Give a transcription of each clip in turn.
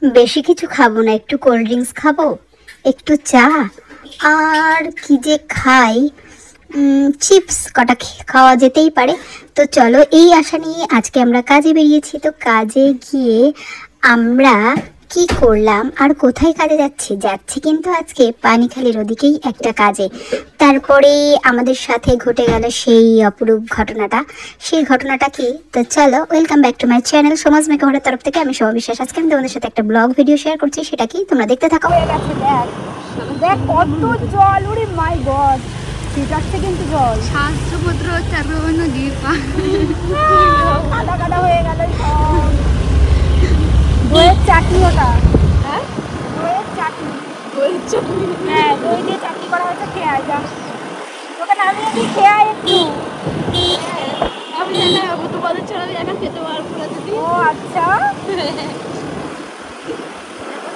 বেশি কিছু খাবো না, একটু কোল্ড ড্রিঙ্কস খাবো, একটু চা, আর কি যে খাই, চিপস কটা খাওয়া যেতেই পারে। তো চলো, এই আশা নিয়ে আজকে আমরা কাজে বেরিয়েছি। তো কাজে গিয়ে আমরা কি করলাম আর কোথায় কাজে যাচ্ছি কিন্তু আজকে পানিখালির ওদিকেই একটা কাজে। তারপরে আমাদের সাথে ঘটে গেল সেই অপরূপ ঘটনাটা। সেই ঘটনাটা কি? তো চলো, welcome back to my channel সমাজ মেকওভারের তরফ থেকে। আমি শোভা বিশ্বাস। আজকে আমি তোমাদের সাথে একটা ব্লগ ভিডিও শেয়ার করছি, সেটা কি তোমরা দেখতে থাকো। দেখ কত জল, ওরে মাই গড, সেটাতে কিন্তু জল শাস্ত্রপত্র চারুবর্ণ দ্বীপ কাদা কাদা হয়ে গেল সব। দইয়ের চাটনি ওটা, হ্যাঁ দইয়ের চাটনি, হ্যাঁ দই দিয়ে চাটনি করা হয়েছে। খেয়ে আয় যা, তোকে নামিয়ে দিই, খেয়ে আয় একটু। আমি জানি তোমাদের ছাড়া আমি একা খেতে পারবো না যদি। ও আচ্ছা,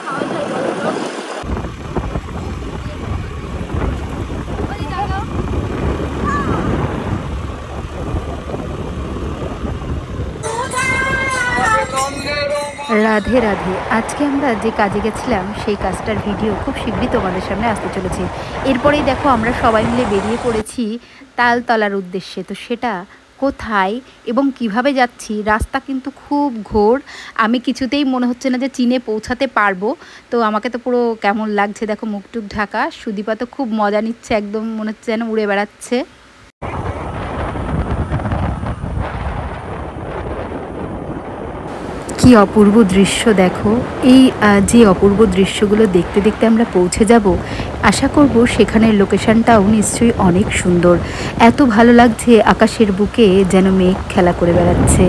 খাওয়া যায় বলো তো। রাধে রাধে। আজকে আমরা যে কাজে গেছিলাম সেই কাজটার ভিডিও খুব শীঘ্রই তোমাদের সামনে আসতে চলেছে। এরপরেই দেখো আমরা সবাই মিলে বেরিয়ে পড়েছি তালতলার উদ্দেশ্যে। তো সেটা কোথায় এবং কিভাবে যাচ্ছি, রাস্তা কিন্তু খুব ঘোর। আমি কিছুতেই মনে হচ্ছে না যে চীনে পৌঁছাতে পারবো। তো আমাকে তো পুরো কেমন লাগছে দেখো, মুখটুক ঢাকা। সুদীপা তো খুব মজা নিচ্ছে, একদম মনে হচ্ছে যেন উড়ে বেড়াচ্ছে। কি অপূর্ব দৃশ্য দেখো। এই যে অপূর্ব দৃশ্যগুলো দেখতে দেখতে আমরা পৌঁছে যাব, আশা করব সেখানের লোকেশনটাও নিশ্চয়ই অনেক সুন্দর। এত ভালো লাগছে, আকাশের বুকে যেন মেঘ খেলা করে বেড়াচ্ছে।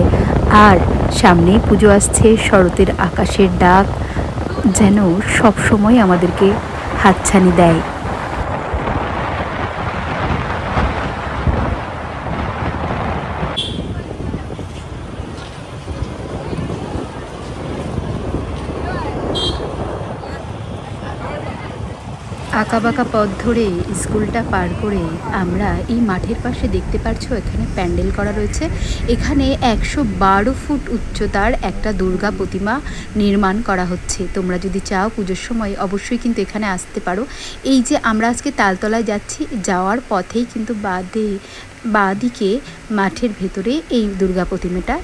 আর সামনেই পুজো আসছে, শরতের আকাশের ডাক যেন সব সময় আমাদেরকে হাতছানি দেয়। আঁকাবাঁকা পথ ধরে স্কুলটা পার করে আমরা এই মাঠের পাশে দেখতে পারছো এখানে প্যান্ডেল করা রয়েছে। এখানে 112 ফুট উচ্চতার একটা দুর্গা প্রতিমা নির্মাণ করা হচ্ছে। তোমরা যদি চাও পুজোর সময় অবশ্যই কিন্তু এখানে আসতে পারো। এই যে আমরা আজকে তালতলায় যাচ্ছি, যাওয়ার পথেই কিন্তু বাঁদিকে মাঠের ভেতরে এই দুর্গা প্রতিমাটা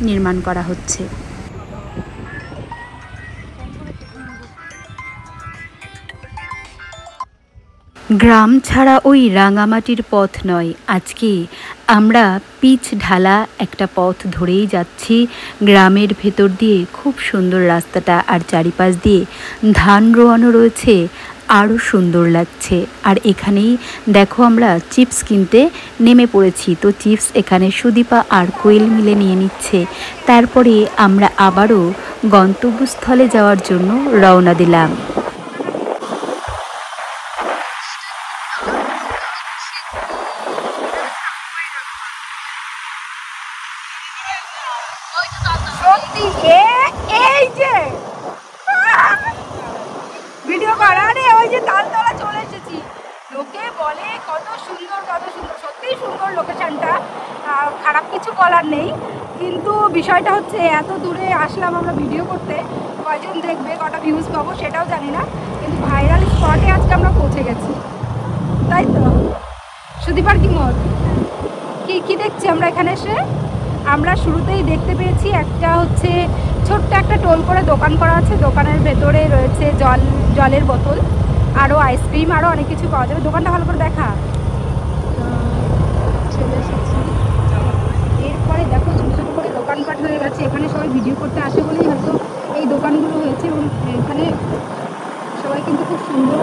নির্মাণ করা হচ্ছে। গ্রাম ছাড়া ওই রাঙামাটির পথ নয়, আজকে আমরা পিচ ঢালা একটা পথ ধরেই যাচ্ছি গ্রামের ভেতর দিয়ে। খুব সুন্দর রাস্তাটা, আর চারিপাশ দিয়ে ধান রোয়ানো রয়েছে, আরও সুন্দর লাগছে। আর এখানেই দেখো আমরা চিপস কিনতে নেমে পড়েছি। তো চিপস এখানে সুদীপা আর কোয়েল মিলে নিয়ে নিচ্ছে। তারপরে আমরা আবারও গন্তব্যস্থলে যাওয়ার জন্য রওনা দিলাম। সত্যি এই যে ভিডিও করা রে, ওই যে তালতলা চলে এসেছি। লোকে বলে কত সুন্দর কত সুন্দর, সত্যিই সুন্দর লোকেশনটা, খারাপ কিছু বলার নেই। কিন্তু বিষয়টা হচ্ছে এত দূরে আসলাম আমরা ভিডিও করতে, কয়জন দেখবে, কটা ভিউজ পাবো সেটাও জানি না। কিন্তু ভাইরাল স্পটে আজকে আমরা পৌঁছে গেছি, তাই তো? সুদীপার কি মত? কি দেখছি আমরা এখানে এসে? আমরা শুরুতেই দেখতে পেয়েছি একটা হচ্ছে ছোট্ট একটা টোল করে দোকান করা আছে। দোকানের ভেতরে রয়েছে জলের বোতল, আরও আইসক্রিম, আরও অনেক কিছু পাওয়া যাবে। দোকানটা ভালো করে দেখা। চলে এসেছি। এরপরে দেখো ছোটো ছোটো করে দোকানপাট হয়ে গেছে। এখানে সবাই ভিডিও করতে আসে বলেই হয়তো এই দোকানগুলো হয়েছে। এবং এখানে সবাই কিন্তু খুব সুন্দর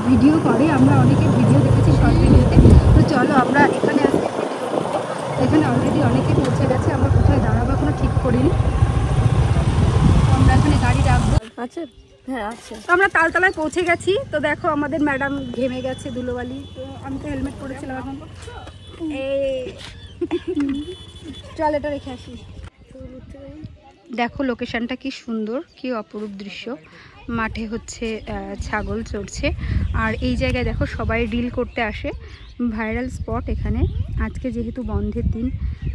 ভিডিও করে, আমরা অনেকে ভিডিও দেখেছি শর্ট ভিডিওতে। তো চলো আমরা এখানে আজকে এখানে অলরেডি অনেকে পৌঁছে গেছে। আমরা কোথায় দাঁড়াবো এখনো ঠিক করিনি, আমরা এখানে গাড়ি রাখবো। আচ্ছা, হ্যাঁ আচ্ছা। তো আমরা তালতলায় পৌঁছে গেছি। তো দেখো আমাদের ম্যাডাম ঘেমে গেছে ধুলোবালি। তো আমি তো হেলমেট পরেছিলাম, এখন এই চল এটা রেখে আসি। দেখো লোকেশনটা কি সুন্দর, কি অপরূপ দৃশ্য। মাঠে হচ্ছে ছাগল চড়ছে, আর এই জায়গায় দেখো সবাই রিল করতে আসে। ভাইরাল স্পট এখানে। আজকে যেহেতু বন্ধের দিন,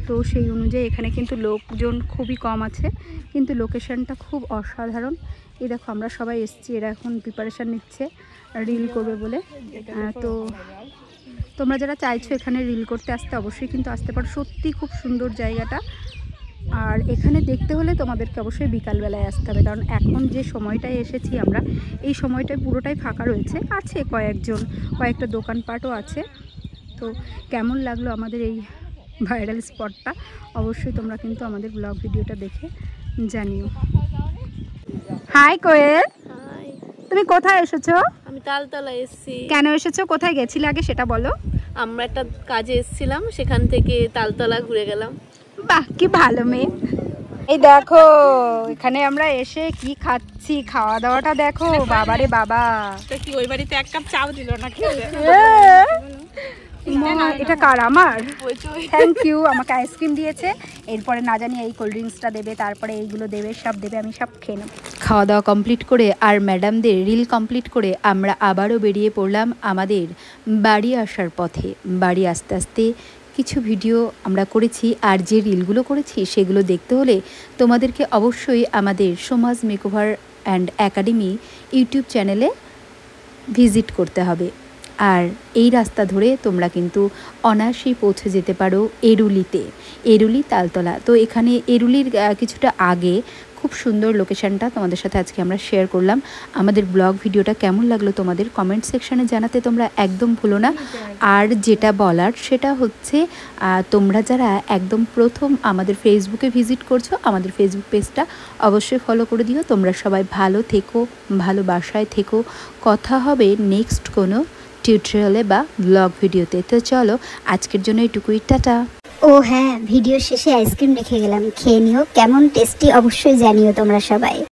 তো সেই অনুযায়ী এখানে কিন্তু লোকজন খুবই কম আছে, কিন্তু লোকেশনটা খুব অসাধারণ। এই দেখো আমরা সবাই এসেছি, এরা এখন প্রিপারেশান নিচ্ছে রিল করবে বলে। তো তোমরা যারা চাইছো এখানে রিল করতে আসতে, অবশ্যই কিন্তু আসতে পারো। সত্যি খুব সুন্দর জায়গাটা। আর এখানে দেখতে হলে তোমাদেরকে অবশ্যই বিকালবেলায় আসতে হবে, কারণ এখন যে সময়টায় এসেছি আমরা, এই সময়টায় পুরোটাই ফাঁকা রয়েছে। আছে কয়েকটা দোকানপাটও আছে। তো কেমন লাগলো আমাদের এই ভাইরাল স্পটটা, অবশ্যই তোমরা কিন্তু আমাদের ব্লগ ভিডিওটা দেখে জানিও। হাই কোয়েল, হাই, তুমি কোথায় এসেছো? আমি তালতলা এসেছি। কেন এসেছো, কোথায় গেছিলে আগে সেটা বলো। আমরা একটা কাজে এসেছিলাম, সেখান থেকে তালতলা ঘুরে গেলাম। বাহ, কি ভালো মেয়ে। এই দেখো এখানে আমরা এসে কি খাচ্ছি, খাওয়া দাওয়াটা দেখো। বাবারে বাবা, কি ওই বাড়িতে এক কাপ চাও দিল না খেতে? এটা কার? আমার। থ্যাংক ইউ, আমাকে আইসক্রিম দিয়েছে। এরপরে না জানি এই কোল্ড ড্রিঙ্কসটা দেবে, তারপরে এইগুলো দেবে, সব দেবে। আমি সব খেয়ে নেব। খাওয়া দাওয়া কমপ্লিট করে আর ম্যাডামদের রিল কমপ্লিট করে আমরা আবারও বেরিয়ে পড়লাম আমাদের বাড়ি আসার পথে। বাড়ি আস্তে আস্তে কিছু ভিডিও আমরা করেছি, আর যে রিলগুলো করেছি সেগুলো দেখতে হলে তোমাদেরকে অবশ্যই আমাদের সমাজ মেকওভার অ্যান্ড একাডেমি ইউটিউব চ্যানেলে ভিজিট করতে হবে। আর এই রাস্তা ধরে তোমরা কিন্তু অনায়াসেই পৌঁছে যেতে পারো এরুলি তালতলা। তো এখানে এরুলির কিছুটা আগে খুব সুন্দর লোকেশনটা তোমাদের সাথে আজকে আমরা শেয়ার করলাম। আমাদের ব্লগ ভিডিওটা কেমন লাগলো তোমাদের কমেন্ট সেকশানে জানাতে তোমরা একদম ভুলো না। আর যেটা বলার সেটা হচ্ছে, তোমরা যারা একদম প্রথম আমাদের ফেসবুকে ভিজিট করছো, আমাদের ফেসবুক পেজটা অবশ্যই ফলো করে দিও। তোমরা সবাই ভালো থেকো, ভালোবাসায় থেকো। কথা হবে নেক্সট কোনো টিউটোরিয়ালে বা ব্লগ ভিডিওতে। তো চলো আজকের জন্য এটুকুই, টাটা। ও হ্যাঁ, ভিডিও শেষে আইসক্রিম রেখে গেলাম, খেয়ে নিও। কেমন টেস্টি অবশ্যই জানিও তোমরা সবাই।